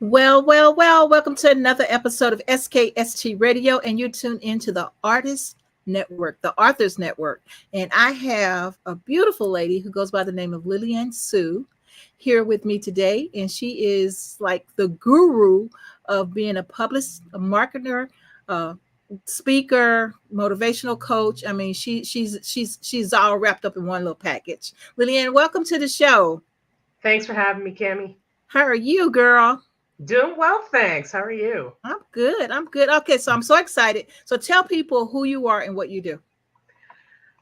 Well. Welcome to another episode of SKST Radio, and you're tuned into the Artist Network, the Authors Network. And I have a beautiful lady who goes by the name of Lilian Sue here with me today, and she is like the guru of being a publicist, a marketer, a speaker, motivational coach. I mean, she's all wrapped up in one little package. Lilian, welcome to the show. Thanks for having me, Cammie. How are you, girl? Doing well, thanks. How are you? I'm good. I'm good. Okay, so I'm so excited. So tell people who you are and what you do.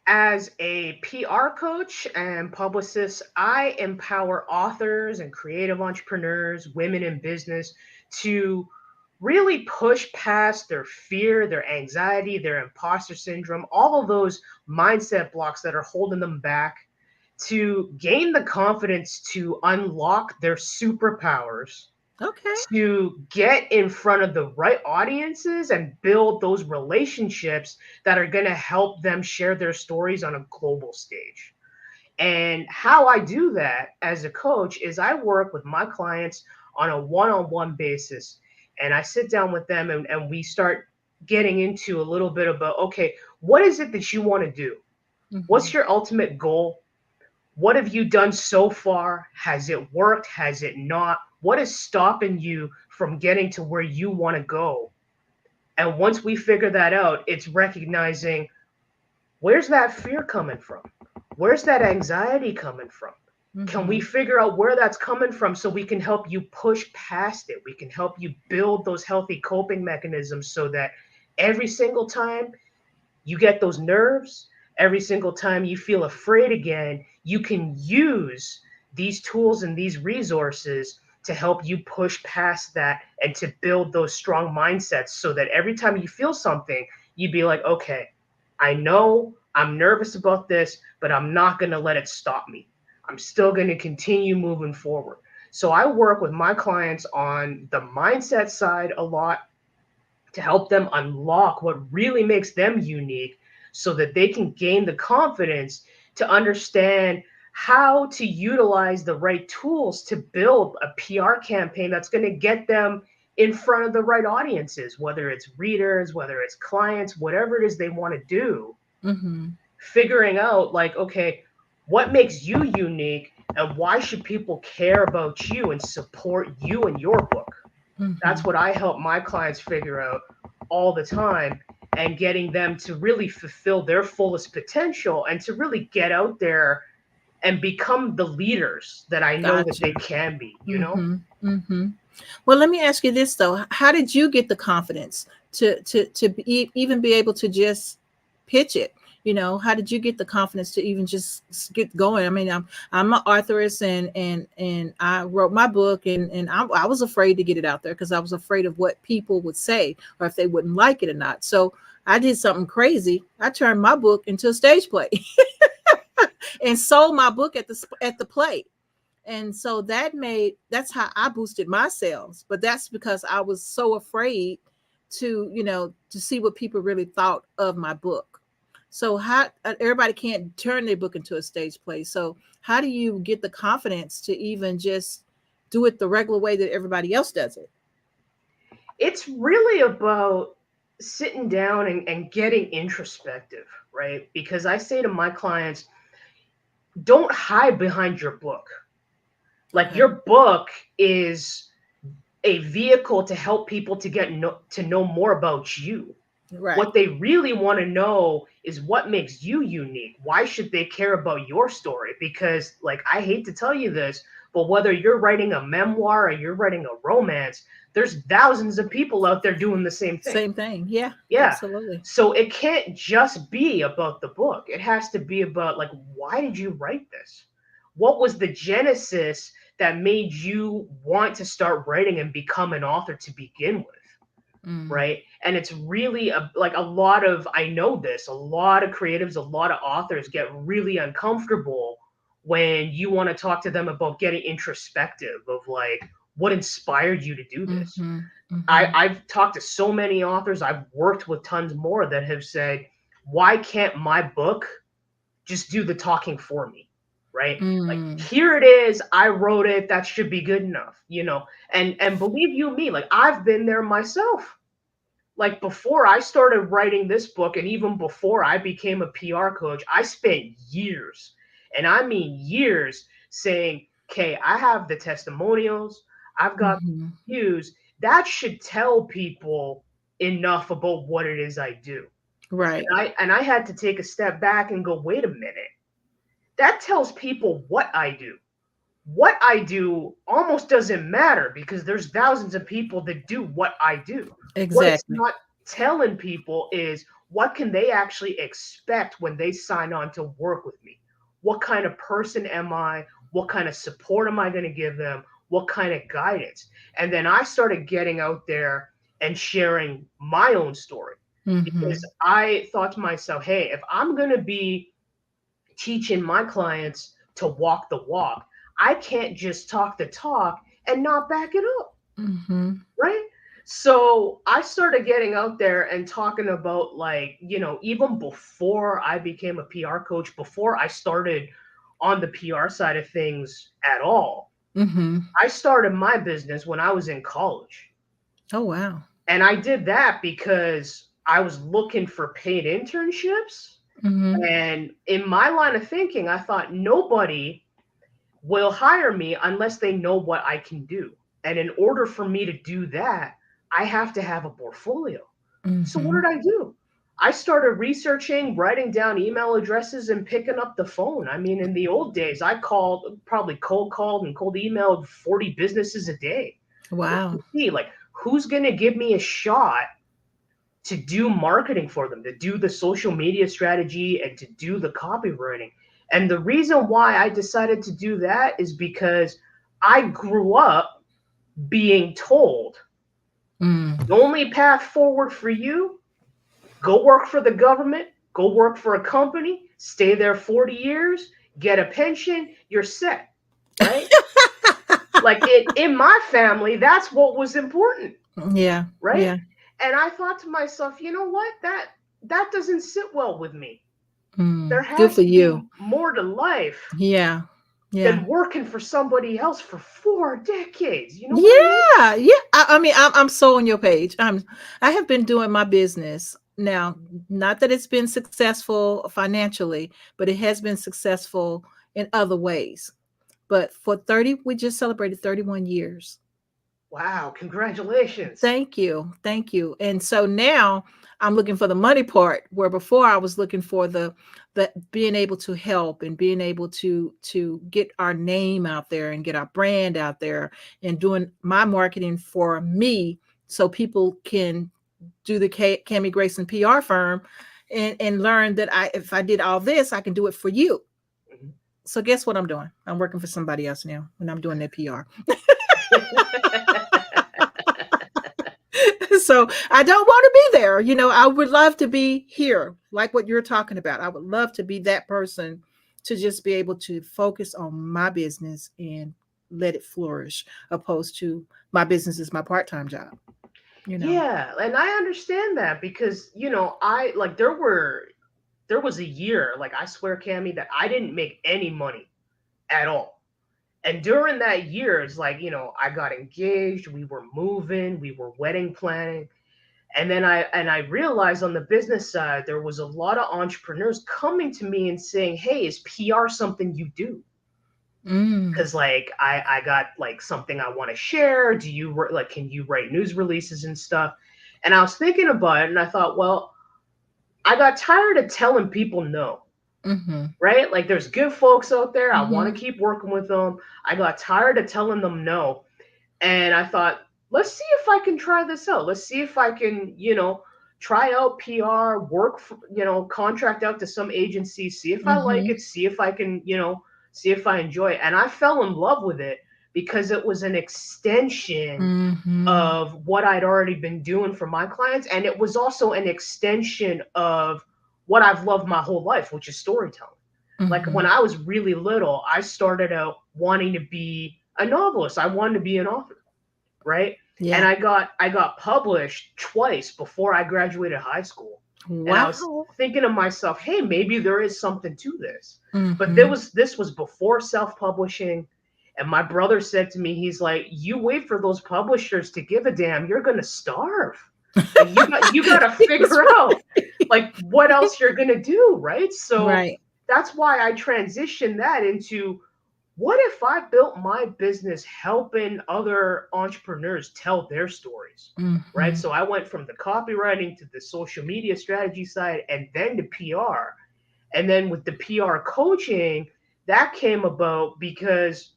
As a PR coach and publicist, I empower authors and creative entrepreneurs, women in business, to really push past their fear, their anxiety, their imposter syndrome, all of those mindset blocks that are holding them back, to gain the confidence to unlock their superpowers. Okay. To get in front of the right audiences and build those relationships that are going to help them share their stories on a global stage. And how I do that as a coach is I work with my clients on a one-on-one basis. And I sit down with them and we start getting into a little bit about, okay, what is it that you want to do? What's your ultimate goal? What have you done so far? Has it worked? Has it not? What is stopping you from getting to where you want to go? And once we figure that out, it's recognizing, where's that fear coming from? Where's that anxiety coming from? Can we figure out where that's coming from so we can help you push past it? We can help you build those healthy coping mechanisms so that every single time you get those nerves, every single time you feel afraid again, you can use these tools and these resources to help you push past that and to build those strong mindsets so that every time you feel something, you'd be like, okay, I know I'm nervous about this, but I'm not going to let it stop me. I'm still going to continue moving forward. So I work with my clients on the mindset side a lot to help them unlock what really makes them unique so that they can gain the confidence to understand how to utilize the right tools to build a PR campaign that's going to get them in front of the right audiences, whether it's readers, whether it's clients, whatever it is they want to do. Figuring out like, okay, what makes you unique and why should people care about you and support you and your book? That's what I help my clients figure out all the time, and getting them to really fulfill their fullest potential and to really get out there and become the leaders that I know that they can be, you know? Well, let me ask you this though. How did you get the confidence to even be able to just pitch it? You know, how did you get the confidence to even just get going? I mean, I'm an authoress and I wrote my book and I was afraid to get it out there because I was afraid of what people would say or if they wouldn't like it or not. So I did something crazy. I turned my book into a stage play and sold my book at the play. And so that's how I boosted my sales. But that's because I was so afraid to see what people really thought of my book. So how everybody can't turn their book into a stage play. So how do you get the confidence to even just do it the regular way that everybody else does it? It's really about sitting down and getting introspective, right? Because I say to my clients, don't hide behind your book. Like your book is a vehicle to help people to get to know more about you. Right. What they really want to know is what makes you unique. Why should they care about your story? Because, like, I hate to tell you this, but whether you're writing a memoir or you're writing a romance, there's thousands of people out there doing the same thing. Same thing. Yeah. Absolutely. So it can't just be about the book. It has to be about, like, why did you write this? What was the genesis that made you want to start writing and become an author to begin with? Right. And it's really a lot of creatives, a lot of authors get really uncomfortable when you want to talk to them about getting introspective of like, what inspired you to do this? I've talked to so many authors. I've worked with tons more that have said, why can't my book just do the talking for me? right? Like, Mm. here it is, I wrote it, that should be good enough, you know. And believe you me, like, I've been there myself. Like, before I started writing this book, and even before I became a PR coach, I spent years, and I mean years, saying, okay, I have the testimonials, I've got Hmm. views, that should tell people enough about what it is I do. Right. And I had to take a step back and go, wait a minute, that tells people what I do. What I do almost doesn't matter because there's thousands of people that do what I do. What it's Exactly. not telling people is, what can they actually expect when they sign on to work with me? What kind of person am I? What kind of support am I going to give them? What kind of guidance? And then I started getting out there and sharing my own story, because Hmm. I thought to myself, hey, if I'm going to be teaching my clients to walk the walk, I can't just talk the talk and not back it up, Hmm. right? So I started getting out there and talking about, like, even before I became a PR coach, before I started on the PR side of things at all, Hmm. I started my business when I was in college. Oh, wow. And I did that because I was looking for paid internships. Hmm. And in my line of thinking, I thought nobody will hire me unless they know what I can do. And in order for me to do that, I have to have a portfolio. So what Hmm. did I do? I started researching, writing down email addresses, and picking up the phone. I mean, in the old days, I probably cold called and cold emailed 40 businesses a day. Just to Wow. see, like, who's going to give me a shot to do marketing for them, to do the social media strategy, and to do the copywriting. And the reason why I decided to do that is because I grew up being told Mm. the only path forward for you, go work for the government, go work for a company, stay there 40 years, get a pension, you're set, right? Like, in my family, that's what was important, Yeah. right? Yeah. And I thought to myself, you know what? That doesn't sit well with me. There Mm. Good has for to be you. more to life Yeah. Yeah. than working for somebody else for 4 decades. You know what I mean? Yeah. Yeah. I mean, I'm so on your page. I have been doing my business now, not that it's been successful financially, but it has been successful in other ways. But for 30, we just celebrated 31 years. Wow, congratulations. Thank you. Thank you. And so now I'm looking for the money part, where before I was looking for the being able to help and being able to get our name out there and get our brand out there and doing my marketing for me so people can do the Cami Grayson PR firm and learn that if I did all this, I can do it for you. Mhm. So guess what I'm doing? I'm working for somebody else now when I'm doing their PR. So I don't want to be there. I would love to be here, like what you're talking about. I would love to be that person to just be able to focus on my business and let it flourish, opposed to my business is my part-time job, you know. Yeah, and I understand that because, I like, there was a year, like, I swear, Cami, that I didn't make any money at all. And during that year, it's like, I got engaged, we were moving, we were wedding planning. And then I realized on the business side, there was a lot of entrepreneurs coming to me and saying, hey, is PR something you do? Mm. Because, like, I got, like, something I want to share. Do you, like, can you write news releases and stuff? And I was thinking about it, and I thought, well, I got tired of telling people no, Mm-hmm. right? Like, there's good folks out there. I want Mm-hmm. to keep working with them. I got tired of telling them no. And I thought, let's see if I can try this out. Let's see if I can, try out PR, work, for, contract out to some agency, see if I like Mm-hmm. it, see if I can, see if I enjoy it. And I fell in love with it because it was an extension Mm-hmm. of what I'd already been doing for my clients. And it was also an extension of what I've loved my whole life, which is storytelling. Like, Mm-hmm. when I was really little, I started out wanting to be a novelist. I wanted to be an author, right? And Yeah. I got published twice before I graduated high school. And I was Wow. thinking to myself, hey, maybe there is something to this. But Mm-hmm. this was before self-publishing. And my brother said to me, he's like, you wait for those publishers to give a damn, you're gonna starve. Like you gotta That's figure out right. like what else you're gonna do, right? So Right. that's why I transitioned that into, what if I built my business helping other entrepreneurs tell their stories? Right. Mm-hmm. So I went from the copywriting to the social media strategy side and then to PR. And then with the PR coaching, that came about because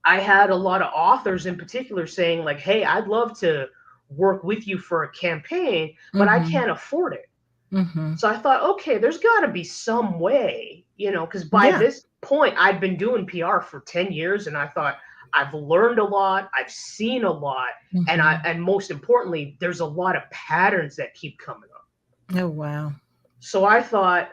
I had a lot of authors in particular saying, like, hey, I'd love to work with you for a campaign, but I Mm-hmm. can't afford it. Mm-hmm. So I thought, okay, there's got to be some way, because by Yeah. this point, I'd been doing PR for 10 years and I thought, I've learned a lot, I've seen a lot, Mm-hmm. and most importantly, there's a lot of patterns that keep coming up. Oh, wow. So I thought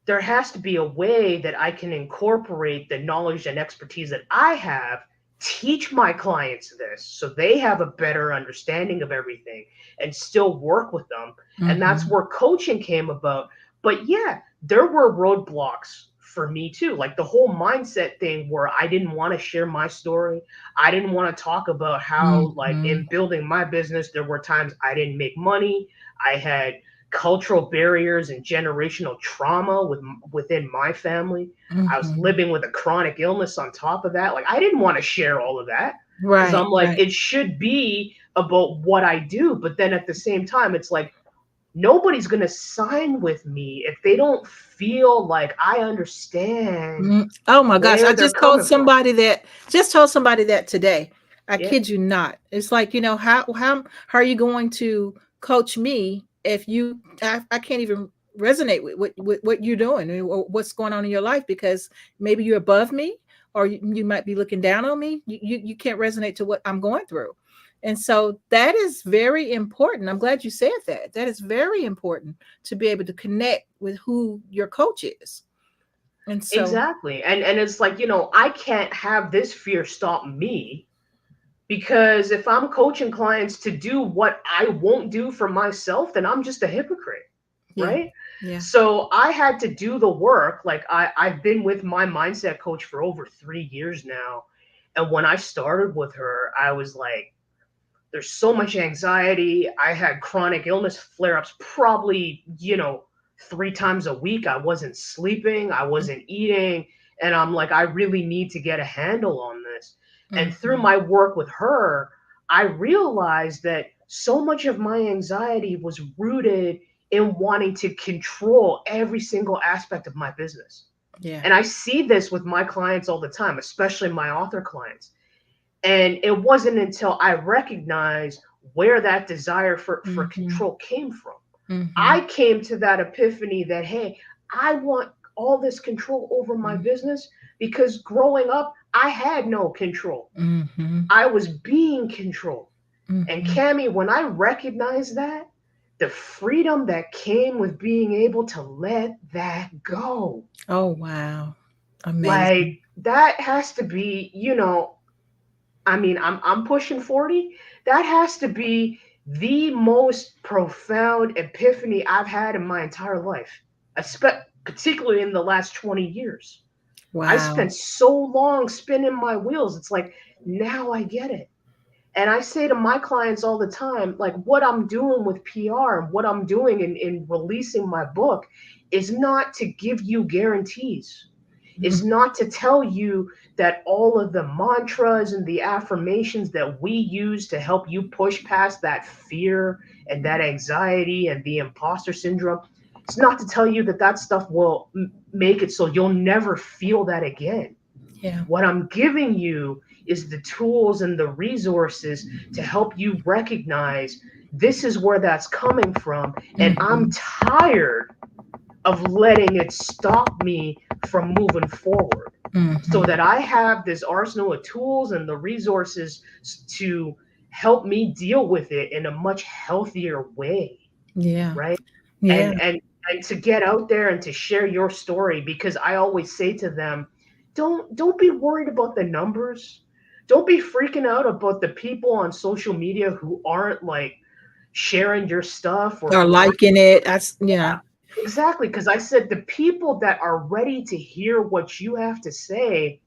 there has to be a way that I can incorporate the knowledge and expertise that I have, teach my clients this so they have a better understanding of everything and still work with them. And that's Mm-hmm. where coaching came about. But yeah, there were roadblocks for me too. Like the whole mindset thing where I didn't want to share my story. I didn't want to talk about how, like, Mm-hmm. in building my business, there were times I didn't make money. I had cultural barriers and generational trauma within my family. I was Mm-hmm. living with a chronic illness on top of that. Like I didn't want to share all of that because Right. I'm like, Right. it should be about what I do. But then at the same time, it's like nobody's gonna sign with me if they don't feel like I understand Oh my gosh. I where they're just told coming from. somebody that today. I Yeah, kid you not. It's like, how are you going to coach me if I can't even resonate with what you're doing or what's going on in your life because maybe you're above me or you might be looking down on me. You can't resonate to what I'm going through. And so that is very important. I'm glad you said that. That is very important to be able to connect with who your coach is. And so, exactly. And it's like, I can't have this fear stop me. Because if I'm coaching clients to do what I won't do for myself, then I'm just a hypocrite, yeah, right? yeah. So I had to do the work. Like I've been with my mindset coach for over 3 years now. And when I started with her, I was like, there's so much anxiety. I had chronic illness flare ups probably, 3 times a week. I wasn't sleeping, I wasn't eating. And I'm like, I really need to get a handle on this. And through Mhm. my work with her, I realized that so much of my anxiety was rooted in wanting to control every single aspect of my business. Yeah. And I see this with my clients all the time, especially my author clients. And it wasn't until I recognized where that desire for Mhm. control came from. I Mhm. came to that epiphany that, hey, I want all this control over my Mhm. business because growing up, I had no control. Mhm. I was being controlled. And Mhm. Cami, when I recognized that, the freedom that came with being able to let that go, Oh, wow. like Amazing. that has to be, I mean, I'm pushing 40. That has to be the most profound epiphany I've had in my entire life, particularly in the last 20 years. I Wow. spent so long spinning my wheels. It's like, now I get it. And I say to my clients all the time, like what I'm doing with PR and what I'm doing in releasing my book is not to give you guarantees, is Mhm. not to tell you that all of the mantras and the affirmations that we use to help you push past that fear and that anxiety and the imposter syndrome, it's not to tell you that that stuff will make it so you'll never feel that again. Yeah. What I'm giving you is the tools and the resources to help you recognize this is where that's coming from. And I'm Mhm. tired of letting it stop me from moving forward, so Mhm. that I have this arsenal of tools and the resources to help me deal with it in a much healthier way, Yeah. right? Yeah. And to get out there and to share your story, because I always say to them, don't be worried about the numbers. Don't be freaking out about the people on social media who aren't like sharing your stuff Or or liking it. Yeah, exactly, because I said the people that are ready to hear what you have to say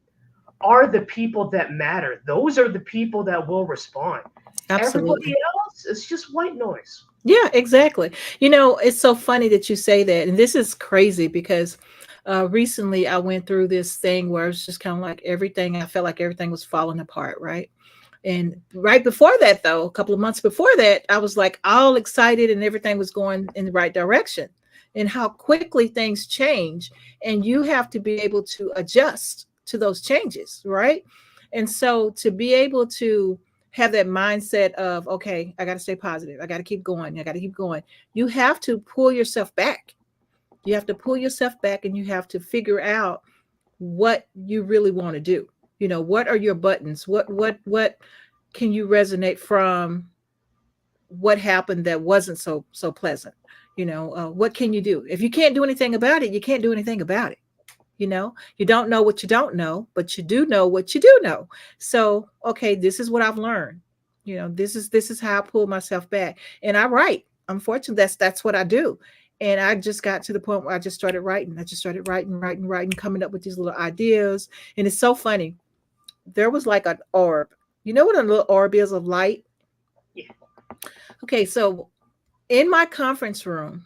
are the people that matter. Those are the people that will respond. Everybody absolutely. else is just white noise. Yeah, exactly. It's so funny that you say that. And this is crazy because recently I went through this thing where it's just kind of like everything, I felt like everything was falling apart, right? And right before that, though, a couple of months before that, I was like all excited and everything was going in the right direction. And how quickly things change. And you have to be able to adjust to those changes, right? And so to be able to have that mindset of, okay, I got to stay positive. I got to keep going. I got to keep going. You have to pull yourself back. You have to pull yourself back and you have to figure out what you really want to do. What are your buttons? What can you resonate from what happened that wasn't so pleasant? What can you do? If you can't do anything about it, you can't do anything about it. You don't know what you don't know, but you do know what you do know. So, okay, this is what I've learned. This is how I pull myself back. And I write. Unfortunately, that's what I do. And I just got to the point where I just started writing. I just started writing, coming up with these little ideas. And it's so funny. There was like an orb. You know what a little orb is of light? Yeah. Okay, so in my conference room,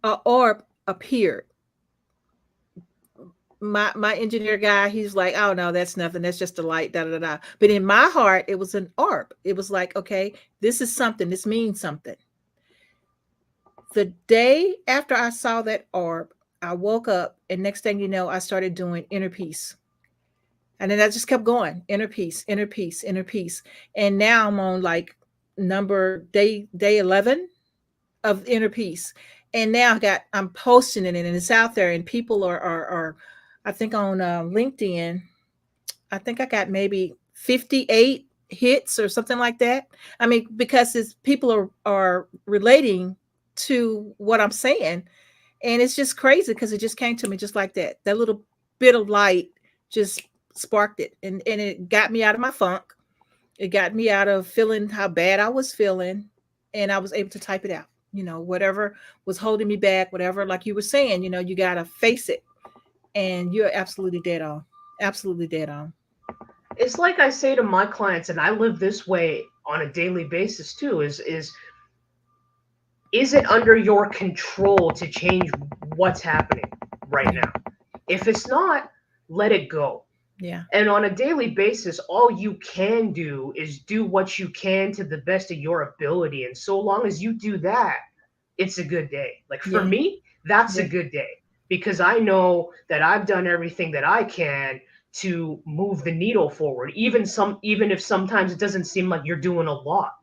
an orb appeared. My engineer guy, he's like, oh no, that's nothing, that's just a light, da da da. But in my heart, it was an orb. It was like, okay, this is something, this means something. The day after I saw that orb, I woke up, and next thing you know, I started doing inner peace. And then I just kept going, inner peace, inner peace, inner peace. And now I'm on like day 11 of inner peace. And now I'm posting it and it's out there and people are I think on LinkedIn, I think I got maybe 58 hits or something like that. I mean, because people are relating to what I'm saying. And it's just crazy because it just came to me just like that. That little bit of light just sparked it. And it got me out of my funk. It got me out of feeling how bad I was feeling. And I was able to type it out. Whatever was holding me back, whatever, like you were saying, you got to face it. And you're absolutely dead on. Absolutely dead on. It's like I say to my clients, and I live this way on a daily basis too, is it under your control to change what's happening right now? If it's not, let it go. Yeah. And on a daily basis, all you can do is do what you can to the best of your ability. And so long as you do that, it's a good day. Like for me, that's a good day because I know that I've done everything that I can to move the needle forward. Even if sometimes it doesn't seem like you're doing a lot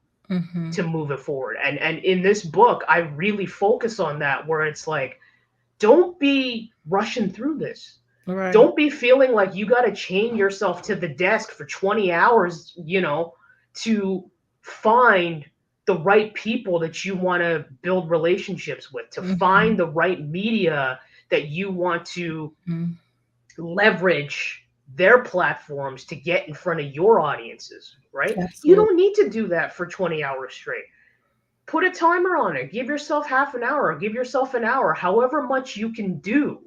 to move it forward. And in this book, I really focus on that where it's like, don't be rushing through this. Right. Don't be feeling like you got to chain yourself to the desk for 20 hours, to find the right people that you want to build relationships with, to find the right media that you want to leverage their platforms to get in front of your audiences, right? Absolutely. You don't need to do that for 20 hours straight. Put a timer on it. Give yourself half an hour, give yourself an hour, however much you can do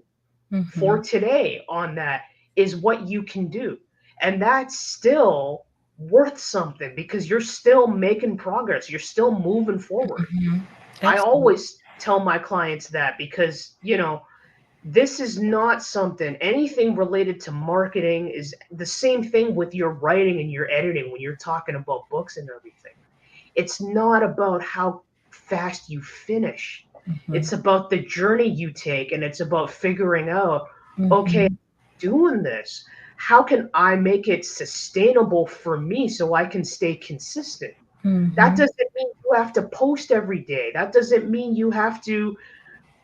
for today on that is what you can do. And that's still worth something because you're still making progress. You're still moving forward. I always tell my clients that because, this is not anything related to marketing is the same thing with your writing and your editing when you're talking about books and everything. It's not about how fast you finish. It's about the journey you take, and it's about figuring out, okay, doing this, how can I make it sustainable for me so I can stay consistent? That doesn't mean you have to post every day. That doesn't mean you have to,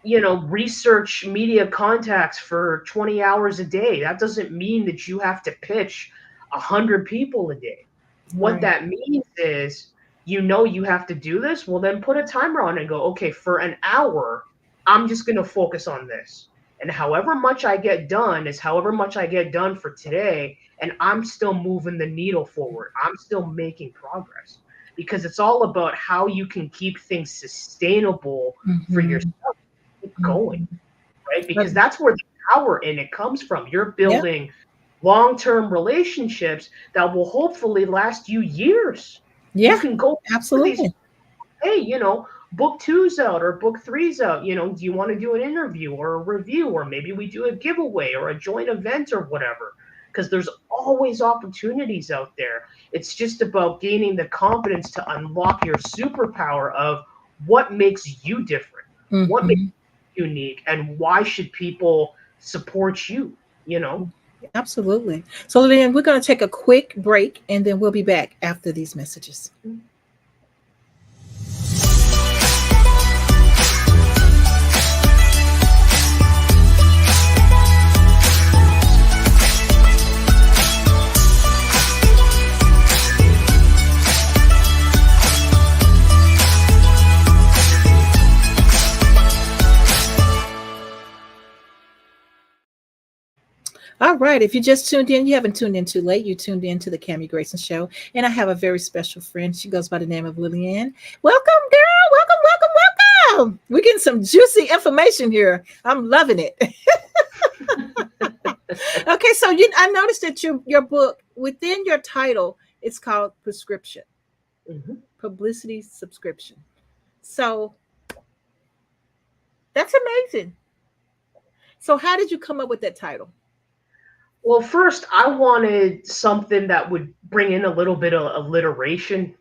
research media contacts for 20 hours a day. That doesn't mean that you have to pitch 100 people a day. What that means is, you have to do this. Well, then put a timer on and go, okay, for an hour, I'm just going to focus on this. And however much I get done is however much I get done for today. And I'm still moving the needle forward. I'm still making progress. because it's all about how you can keep things sustainable for Mhm. yourself, keep going, Mhm. right? But Because that's where the power in it comes from. You're yeah, building long-term relationships that will hopefully last you years. You yeah, can go to these, absolutely. hey, book two's out or book three's out. Do you want to do an interview or a review, or maybe we do a giveaway or a joint event or whatever? Because there's always opportunities out there. It's just about gaining the confidence to unlock your superpower of what makes you different, what makes Mhm. you unique, and why should people support you, you know? Absolutely. So, Lynn, we're going to take a quick break and then we'll be back after these messages. All right. If you just tuned in, you haven't tuned in too late. You tuned in to the Cammie Grayson Show. And I have a very special friend. She goes by the name of Lilian. Welcome, girl. Welcome, welcome, welcome. We're getting some juicy information here. I'm loving it. Okay, so I noticed that your book, within your title, it's called Prescription, Mhm. Publicity Subscription. So that's amazing. So how did you come up with that title? Well, first, I wanted something that would bring in a little bit of alliteration,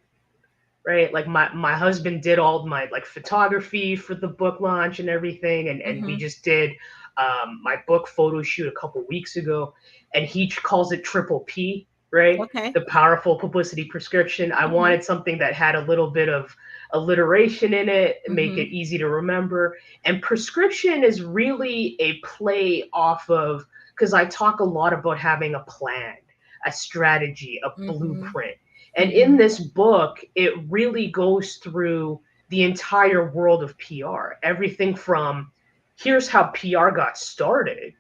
right? Like my husband did all my like photography for the book launch and everything, and we Mm-hmm. just did my book photo shoot a couple weeks ago, and he calls it Triple P, right? Okay. The Powerful Publicity Prescription. I Mm-hmm. wanted something that had a little bit of alliteration in it, make Mm-hmm. it easy to remember. And prescription is really a play off of, because I talk a lot about having a plan, a strategy, a Mm-hmm. blueprint. And in Mm-hmm. this book, it really goes through the entire world of PR. Everything from here's how PR got started,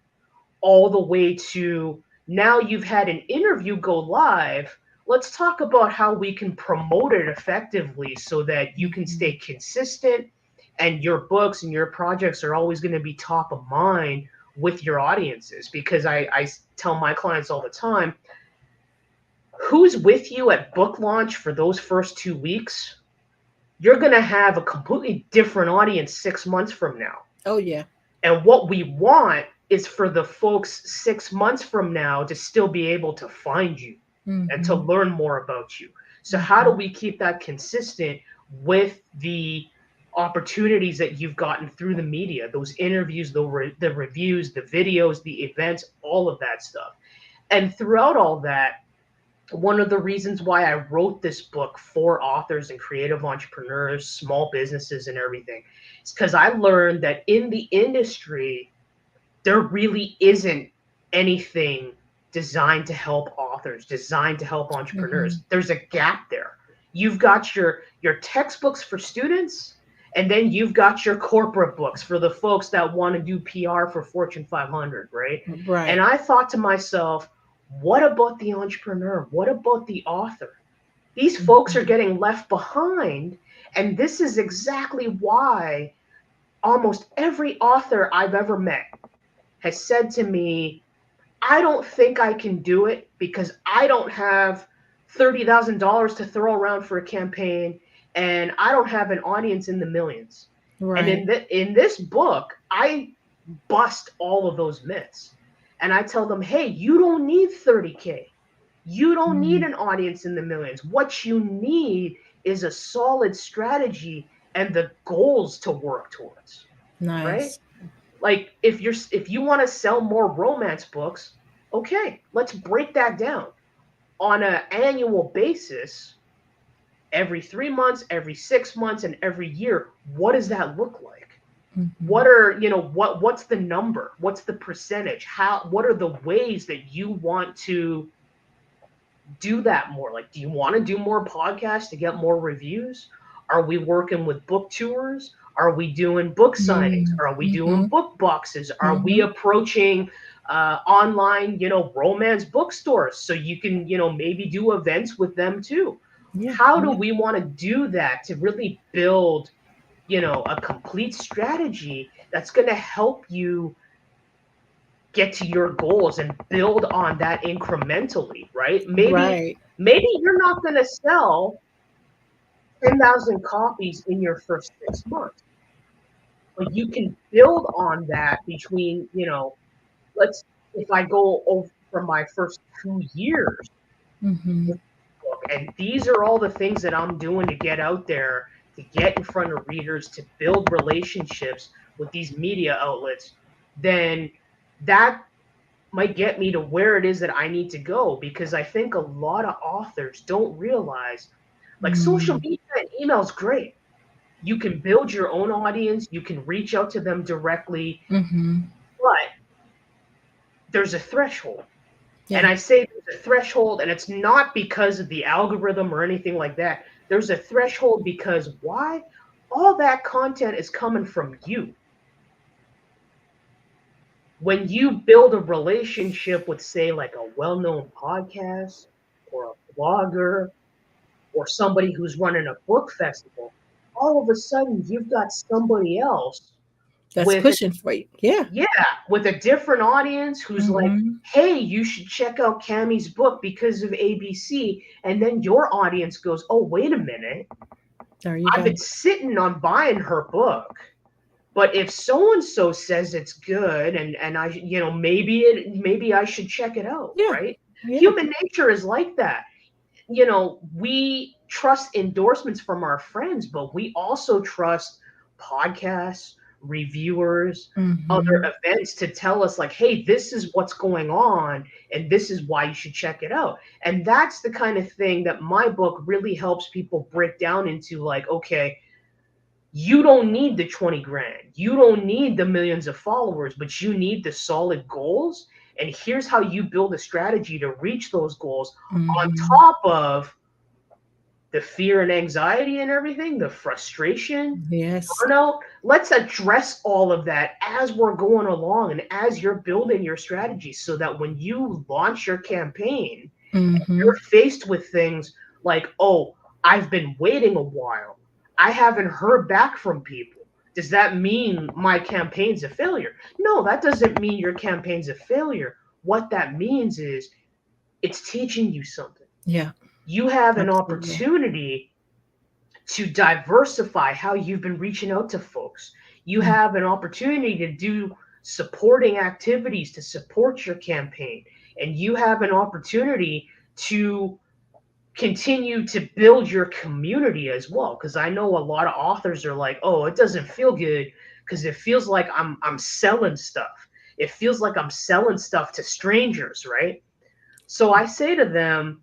all the way to now you've had an interview go live. Let's talk about how we can promote it effectively so that you can Mm-hmm. stay consistent and your books and your projects are always going to be top of mind with your audiences. Because I tell my clients all the time, who's with you at book launch for those first 2 weeks, you're going to have a completely different audience 6 months from now. Oh yeah. And what we want is for the folks 6 months from now to still be able to find you and to Mm-hmm. learn more about you. So, how do Mm-hmm. we keep that consistent with the opportunities that you've gotten through the media, those interviews, the reviews, the videos, the events, all of that stuff? And throughout all that, one of the reasons why I wrote this book for authors and creative entrepreneurs, small businesses, and everything is because I learned that in the industry, there really isn't anything designed to help authors, designed to help Mm-hmm. entrepreneurs. There's a gap there. You've got your textbooks for students, and then you've got your corporate books for the folks that want to do PR for Fortune 500, right? And Right. I thought to myself, what about the entrepreneur? What about the author? These folks are Mm-hmm. getting left behind, and this is exactly why almost every author I've ever met has said to me, I don't think I can do it because I don't have $30,000 to throw around for a campaign and I don't have an audience in the millions. And Right. in this book, I bust all of those myths. And I tell them, hey, you don't need 30K. You don't need Mm-hmm. an audience in the millions. What you need is a solid strategy and the goals to work towards, right? Nice. Like if you want to sell more romance books, okay, let's break that down on an annual basis, every 3 months, every 6 months, and every year. What does that look like? Mm-hmm. What are what's the number? What's the percentage? What are the ways that you want to do that more? Like, do you want to do more podcasts to get more reviews? Are we working with book tours? Are we doing book signings? Are we doing Mm-hmm. book boxes? Are we Mm-hmm. approaching online, romance bookstores so you can, maybe do events with them too? Yeah. How do Yeah. we want to do that to really build, a complete strategy that's going to help you get to your goals and build on that incrementally, right? Right. Maybe you're not going to sell 10,000 copies in your first 6 months, but you can build on that between, let's, if I go over from my first 2 years Mm-hmm. with the book, and these are all the things that I'm doing to get out there, to get in front of readers, to build relationships with these media outlets, then that might get me to where it is that I need to go. Because I think a lot of authors don't realize, like, social Mm. media and email is great. You can build your own audience, you can reach out to them directly, Mm-hmm. but there's a threshold. And Yeah. I say there's a threshold, and it's not because of the algorithm or anything like that. There's a threshold because why? All that content is coming from you. When you build a relationship with, say, like a well known podcast or a blogger or somebody who's running a book festival, all of a sudden you've got somebody else That's with, pushing for you. Yeah. yeah, with a different audience who's like, Mm-hmm. hey, you should check out Cammie's book because of ABC. And then your audience goes, oh, wait a minute. There you I've go. been sitting on buying her book. But if so and so says it's good, and I, maybe I should check it out, Yeah. right? Yeah. Human nature is like that. We trust endorsements from our friends, but we also trust podcasts, reviewers, other Mm-hmm. events to tell us, like, hey, this is what's going on, and this is why you should check it out. And that's the kind of thing that my book really helps people break down into, like, okay, you don't need the 20 grand. You don't need the millions of followers, but you need the solid goals. And here's how you build a strategy to reach those goals on Mm-hmm. top of the fear and anxiety and everything, the frustration, Yes. burnout. Let's address all of that as we're going along and as you're building your strategy so that when you launch your campaign, Mm-hmm. you're faced with things like, oh, I've been waiting a while. I haven't heard back from people. Does that mean my campaign's a failure? No, that doesn't mean your campaign's a failure. What that means is it's teaching you something. Yeah. You have an Absolutely. opportunity to diversify how you've been reaching out to folks. You Mm. have an opportunity to do supporting activities to support your campaign. And you have an opportunity to continue to build your community as well. Because I know a lot of authors are like, oh, it doesn't feel good because it feels like I'm selling stuff. It feels like I'm selling stuff to strangers, right? So I say to them,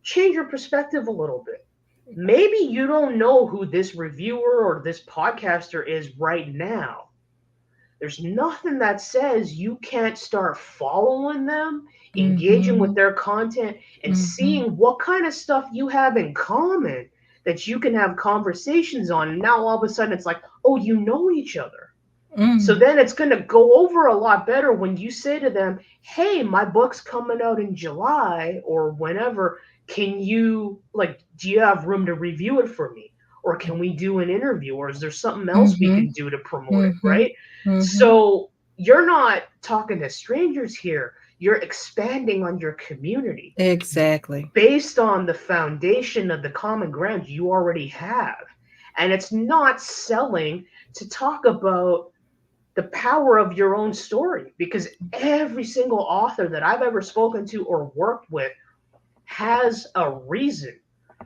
change your perspective a little bit. Maybe you don't know who this reviewer or this podcaster is right now. There's nothing that says you can't start following them, engaging with Mm-hmm. their content, and Mm-hmm. seeing what kind of stuff you have in common that you can have conversations on. And now all of a sudden it's like, oh, you know each other. So Mm. then it's going to go over a lot better when you say to them, hey, my book's coming out in July or whenever. Can you, like, do you have room to review it for me? Or can we do an interview? Or is there something else we Mm-hmm. can do to promote it, Mm-hmm. right? Mm-hmm. So you're not talking to strangers here. You're expanding on your community Exactly. based on the foundation of the common ground you already have. And it's not selling to talk about the power of your own story because every single author that I've ever spoken to or worked with has a reason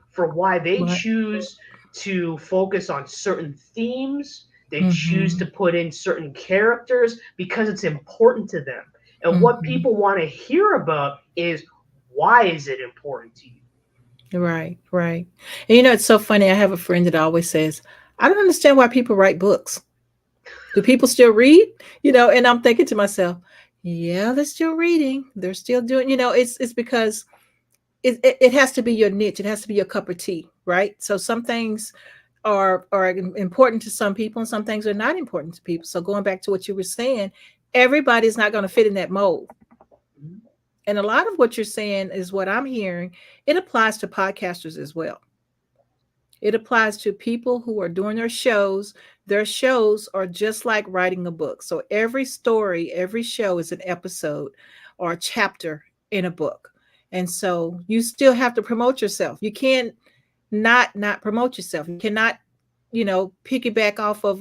for why they Right. choose to focus on certain themes. They choose to Mm-hmm. put in certain characters because it's important to them. And what Mm-hmm. people want to hear about is, why is it important to you? Right. Right. And it's so funny. I have a friend that always says, I don't understand why people write books. Do people still read? And I'm thinking to myself, yeah, they're still reading. They're still doing, it's because it has to be your niche. It has to be your cup of tea, right? So some things are important to some people and some things are not important to people. So going back to what you were saying, everybody's not going to fit in that mold. And a lot of what you're saying is what I'm hearing. It applies to podcasters as well. It applies to people who are doing their shows. Their shows are just like writing a book. So every story, every show is an episode or a chapter in a book. And so you still have to promote yourself. You can't not promote yourself. You cannot, piggyback off of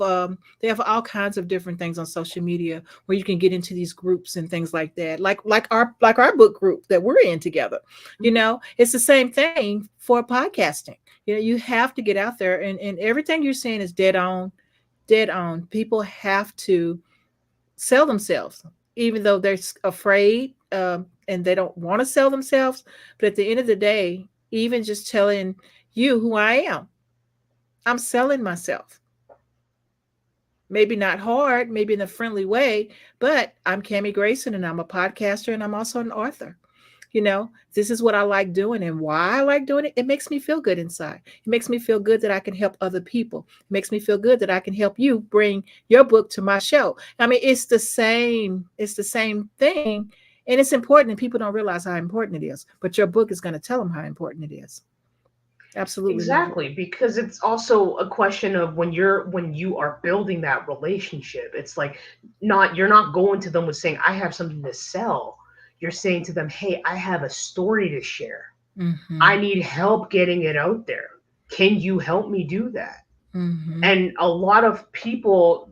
they have all kinds of different things on social media where you can get into these groups and things like that. Like our book group that we're in together. It's the same thing for podcasting. You have to get out there, and everything you're saying is dead on, dead on. People have to sell themselves, even though they're afraid, and they don't want to sell themselves. But at the end of the day, even just telling you who I am, I'm selling myself. Maybe not hard, maybe in a friendly way, but I'm Cammie Grayson, and I'm a podcaster, and I'm also an author. This is what I like doing, and why I like doing it. It makes me feel good inside. It makes me feel good that I can help other people. It makes me feel good that I can help you bring your book to my show. I mean, it's the same thing. And it's important, and people don't realize how important it is. But your book is going to tell them how important it is. Absolutely love it. Exactly, because it's also a question of when you are building that relationship, it's like not you're not going to them with saying, I have something to sell. You're saying to them, hey, I have a story to share. I Mm-hmm. need help getting it out there. Can you help me do that? Mm-hmm. And a lot of people,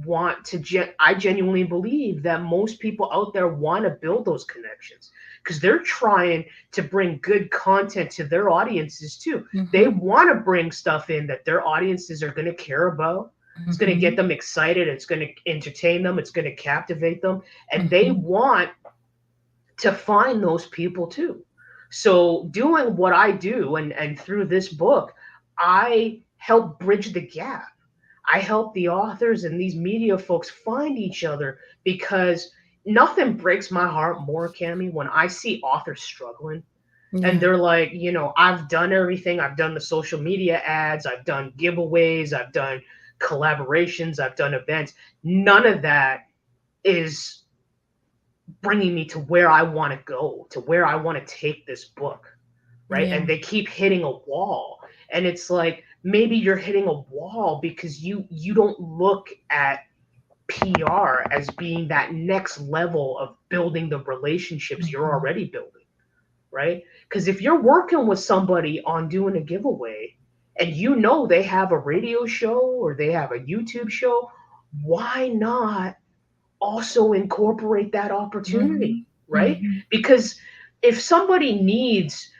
want to I genuinely believe that most people out there want to build those connections because they're trying to bring good content to their audiences too. They Mm-hmm. want to bring stuff in that their audiences are going to care about. It's going to Mm-hmm. get them excited, it's going to entertain them, it's going to captivate them, and they Mm-hmm. want to find those people too. So doing what I do, and through this book, I help bridge the gap. I help the authors and these media folks find each other because nothing breaks my heart more, Cami, when I see authors struggling and Yeah. they're like, I've done everything. I've done the social media ads, I've done giveaways, I've done collaborations, I've done events. None of that is bringing me to where I want to go, to where I want to take this book, right? Yeah. And they keep hitting a wall. And it's like maybe you're hitting a wall because you don't look at PR as being that next level of building the relationships you're Mm-hmm. already building, right? Because if you're working with somebody on doing a giveaway and they have a radio show or they have a YouTube show, why not also incorporate that opportunity, Mm-hmm. right? Mm-hmm. Because if somebody needs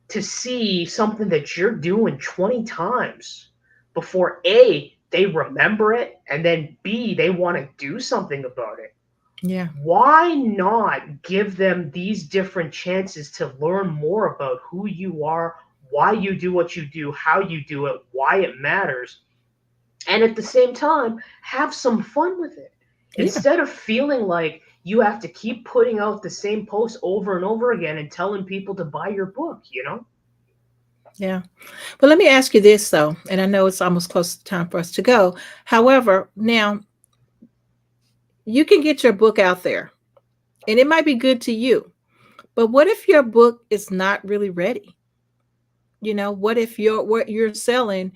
to see something that you're doing 20 times before A, they remember it, and then B, they want to do something about it, Yeah. why not give them these different chances to learn more about who you are, why you do what you do, how you do it, why it matters, and at the same time have some fun with it Yeah. instead of feeling like you have to keep putting out the same post over and over again and telling people to buy your book. Yeah. But let me ask you this though, and I know it's almost close to time for us to go. However, now you can get your book out there, and it might be good to you. But what if your book is not really ready? What if what you're selling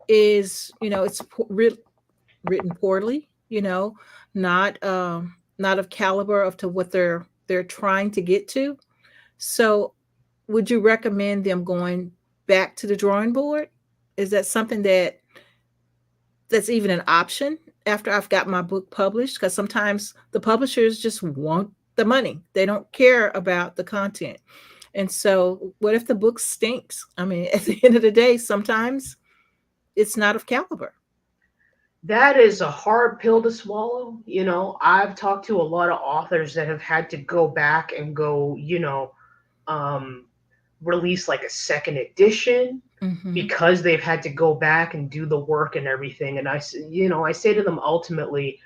is, it's written poorly, not of caliber of to what they're trying to get to. So, would you recommend them going back to the drawing board? Is that something that's even an option after I've got my book published? Because sometimes the publishers just want the money. They don't care about the content. And so, what if the book stinks? I mean, at the end of the day, sometimes it's not of caliber. That is a hard pill to swallow. I've talked to a lot of authors that have had to go back and go, um, release like a second edition Mm-hmm. because they've had to go back and do the work and everything. And I say to them ultimately,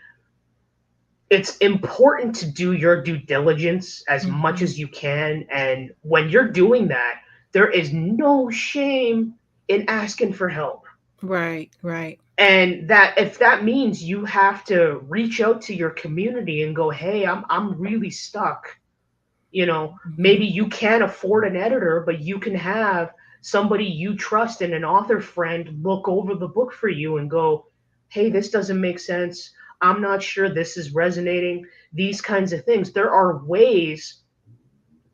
it's important to do your due diligence as much Mm-hmm. as you can. And when you're doing that, there is no shame in asking for help. Right, right. And that if that means you have to reach out to your community and go, hey, I'm really stuck. Maybe you can't afford an editor, but you can have somebody you trust and an author friend look over the book for you and go, hey, this doesn't make sense. I'm not sure this is resonating. These kinds of things. There are ways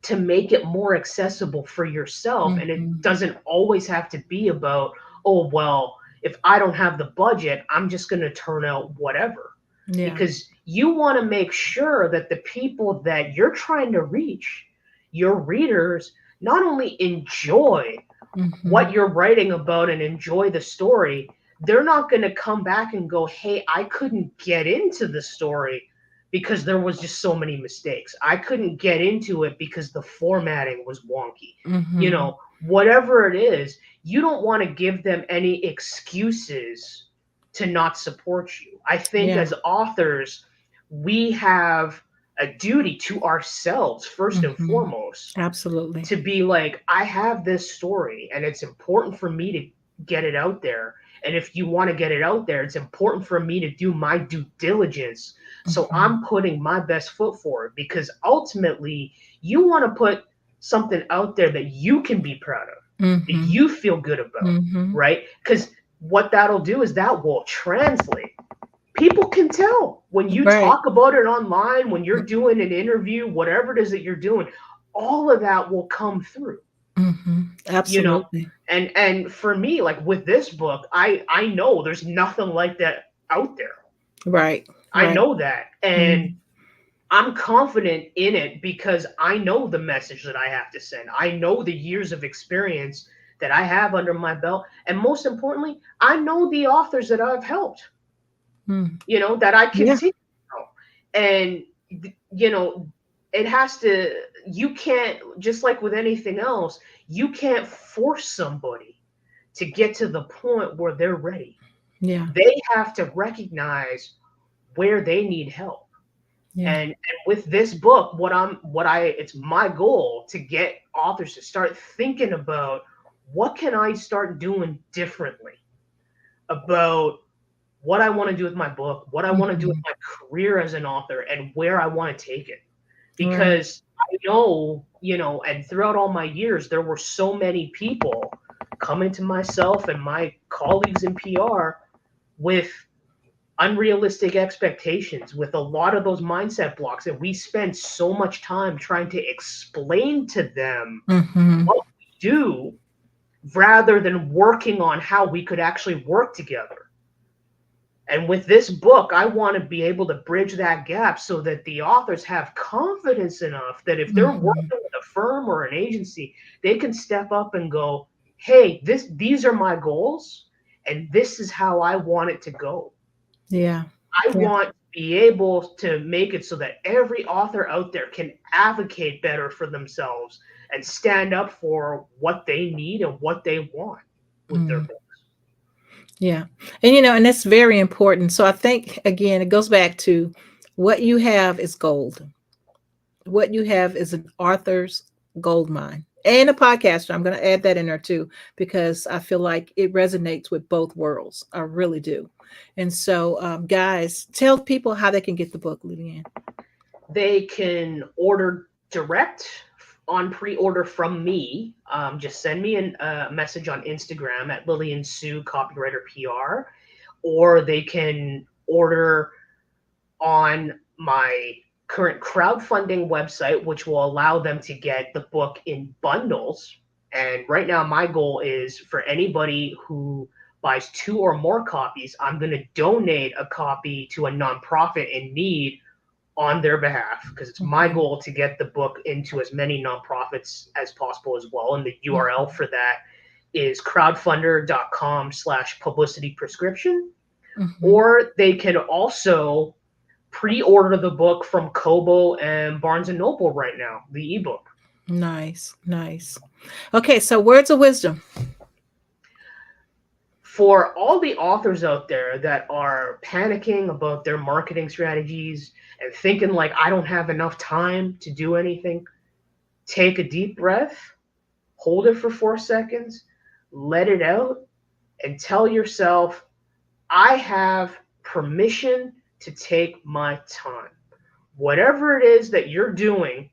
to make it more accessible for yourself. And it doesn't always have to be about, oh, well, if I don't have the budget, I'm just going to turn out whatever. Yeah. Because you want to make sure that the people that you're trying to reach, your readers, not only enjoy what you're writing about and enjoy the story, they're not going to come back and go, hey, I couldn't get into the story because there was just so many mistakes. I couldn't get into it because the formatting was wonky. Whatever it is, you don't want to give them any excuses to not support you. I think as authors, we have a duty to ourselves first and foremost. Absolutely. To be like, I have this story and it's important for me to get it out there. And if you want to get it out there, it's important for me to do my due diligence. So I'm putting my best foot forward, because ultimately you want to put something out there that you can be proud of, that you feel good about, right? Because what that'll do is that will translate. People can tell when you talk about it online, when you're doing an interview, whatever it is that you're doing, all of that will come through. Absolutely. And for me, like with this book, I know there's nothing like that out there. Right. I know that. And I'm confident in it because I know the message that I have to send. I know the years of experience that I have under my belt. And most importantly, I know the authors that I've helped, that I continue to help. And, it has to, you can't, just like with anything else, you can't force somebody to get to the point where they're ready. Yeah. They have to recognize where they need help. Yeah. And with this book, it's my goal to get authors to start thinking about, what can I start doing differently about what I want to do with my book, what I want to do with my career as an author, and where I want to take it. Because I know, and throughout all my years, there were so many people coming to myself and my colleagues in PR with unrealistic expectations, with a lot of those mindset blocks that we spend so much time trying to explain to them what we do, rather than working on how we could actually work together. And with this book, I want to be able to bridge that gap so that the authors have confidence enough that if they're working with a firm or an agency, they can step up and go, hey, these are my goals, and this is how I want it to go. Yeah. I want to be able to make it so that every author out there can advocate better for themselves and stand up for what they need and what they want with their books. Yeah. And, and that's very important. So I think, again, it goes back to what you have is gold. What you have is an author's gold mine, and a podcaster. I'm going to add that in there too, because I feel like it resonates with both worlds. I really do. And so, guys, tell people how they can get the book, Lilian. They can order direct on pre-order from me. Just send me a message on Instagram at Lilian Sue Copywriter PR, or they can order on my current crowdfunding website, which will allow them to get the book in bundles. And right now, my goal is for anybody who buys 2 or more copies, I'm going to donate a copy to a nonprofit in need on their behalf, because it's my goal to get the book into as many nonprofits as possible as well. And the URL for that is crowdfunder.com/publicity prescription. Or they can also pre-order the book from Kobo and Barnes & Noble right now, the ebook. Nice. Okay, so words of wisdom. For all the authors out there that are panicking about their marketing strategies and thinking like, I don't have enough time to do anything, take a deep breath, hold it for 4 seconds, let it out, and tell yourself, I have permission to take my time. Whatever it is that you're doing,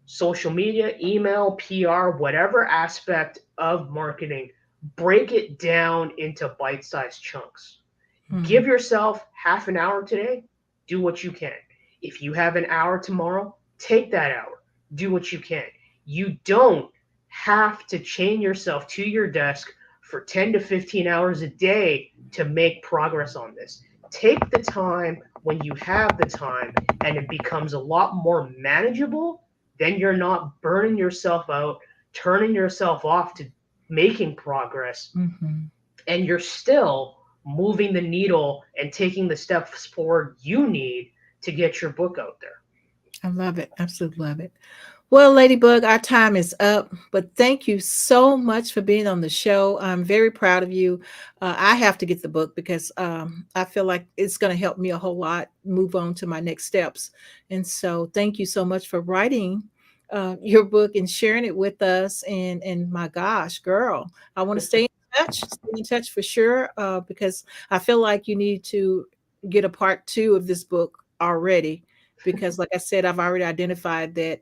social media, email, PR, whatever aspect of marketing, break it down into bite-sized chunks. Mhm. Give yourself half an hour today, do what you can. If you have an hour tomorrow, take that hour, do what you can. You don't have to chain yourself to your desk for 10 to 15 hours a day to make progress on this. Take the time when you have the time, and it becomes a lot more manageable. Then you're not burning yourself out, turning yourself off to making progress, Mhm. and you're still moving the needle and taking the steps forward you need to get your book out there. I love it. Absolutely love it. Well, Ladybug, our time is up, but thank you so much for being on the show. I'm very proud of you. I have to get the book because I feel like it's going to help me a whole lot move on to my next steps. And so, thank you so much for writing your book and sharing it with us. And my gosh, girl, I want to stay in touch for sure, because I feel like you need to get a part two of this book already. Because, like I said, I've already identified that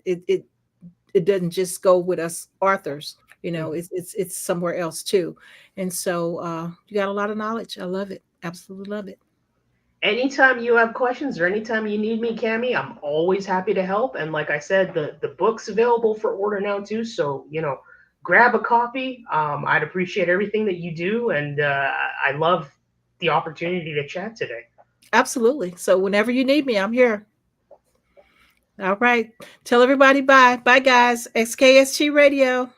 it doesn't just go with us authors. It's somewhere else too. And so you got a lot of knowledge. I love it. Absolutely love it. Anytime you have questions or anytime you need me, Cami, I'm always happy to help. And like I said, the book's available for order now too. So, grab a copy. I'd appreciate everything that you do. And I love the opportunity to chat today. Absolutely. So whenever you need me, I'm here. All right. Tell everybody bye. Bye, guys. XKST Radio.